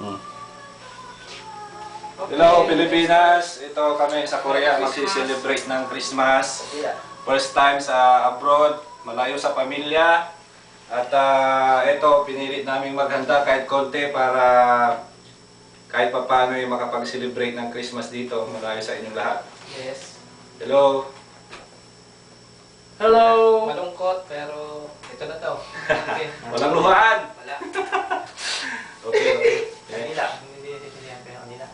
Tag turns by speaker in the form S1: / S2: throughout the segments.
S1: Hmm. Hello Pilipinas! Ito kami sa Korea magsi-celebrate ng Christmas. First time sa abroad, malayo sa pamilya. At ito, pinilit namin maghanda kahit konti para kahit pa paano ay makapag-celebrate ng Christmas dito, malayo sa inyong lahat.
S2: Yes.
S1: Hello!
S2: Hello! Malungkot pero ito na to. Okay.
S1: Walang luhaan!
S2: Wala.
S1: Okay.
S2: Kanila. Hindi ko kanila.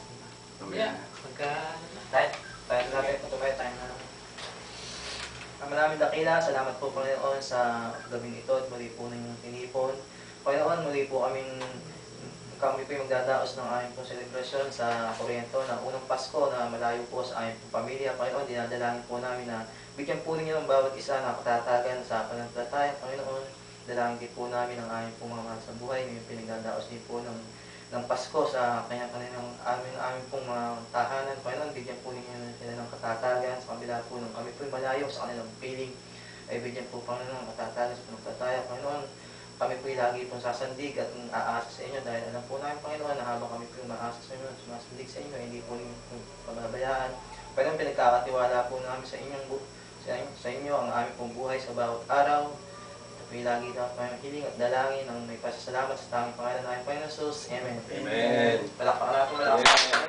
S2: Yeah. Pagka... Tayo natin. Patubay tayo na. Maraming dakila. Salamat po Panginoon sa gabing ito at muli po ninyong tinipon. Panginoon, muli po kami po yung magdadaos ng aming pong selebrasyon sa Koreento na unang Pasko na malayo po sa aming pong pamilya. Panginoon, dinadalangin po namin na bigyan po ninyo ng bawat isa na katatagan sa pananampalataya. Panginoon, dalangin din po namin ang aming pong mga mahal sa buhay. Ngayon pinagdadaos din po ng Pasko sa kanya-kanyang aming pong mga tahanan. Panginoon, bigyan po ninyo sila ng katatagan sa kabila po ng kami po malayo sa kanilang piling. Ay bigyan po Panginoon ng katatagan sa pananampalataya. Panginoon, kami po lagi pong sasandig at aasa sa inyo dahil alam po namin Panginoon na habang kami po maasa sa inyo at sumasandig sa inyo, hindi po ninyo pababayaan. Panginoon, pinagkakatiwala po namin sa inyo ang aming pong buhay sa bawat araw. May lagi na Panginoon hiling at dalangin ang may pasasalamat sa tanging pangalan namin Panginoon Jesus. Amen.
S1: Amen.
S2: Palakpakan natin, palakpakan.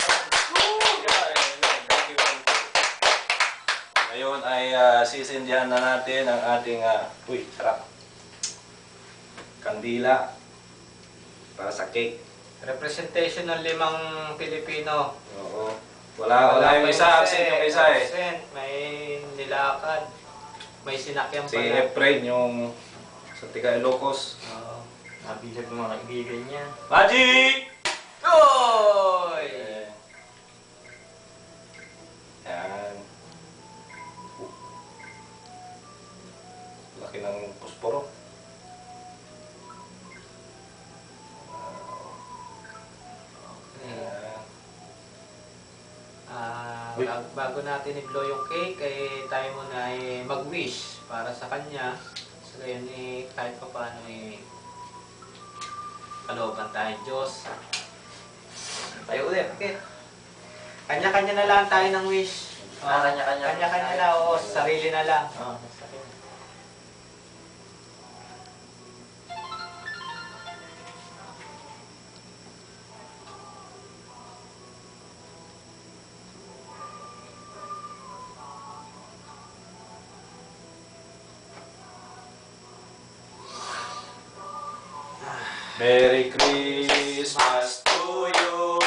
S1: Ngayon ay sisindihan na natin ang ating sarap. Kandila para sa cake.
S2: Representation ng 5 Pilipino.
S1: Oo. Wala yung isa, absent yung isa eh.
S2: Absent, may nilakad, may sinakyan
S1: Si
S2: pala.
S1: Efrain yung sa Tiga Ilocos.
S2: Oo. Nabilag ng mga kaibigan niya.
S1: Magic!
S2: Oy!
S1: Yan. Laki ng posporo.
S2: Bago natin i-blow yung cake, tayo muna ay mag-wish para sa kanya. So ngayon kahit pa paano kalooban tayo Diyos. Tayo ulit, okay? Kanya-kanya na lang tayo ng wish.
S3: Kanya-kanya.
S2: Kanya-kanya na, o sarili na lang.
S1: Merry Christmas to you.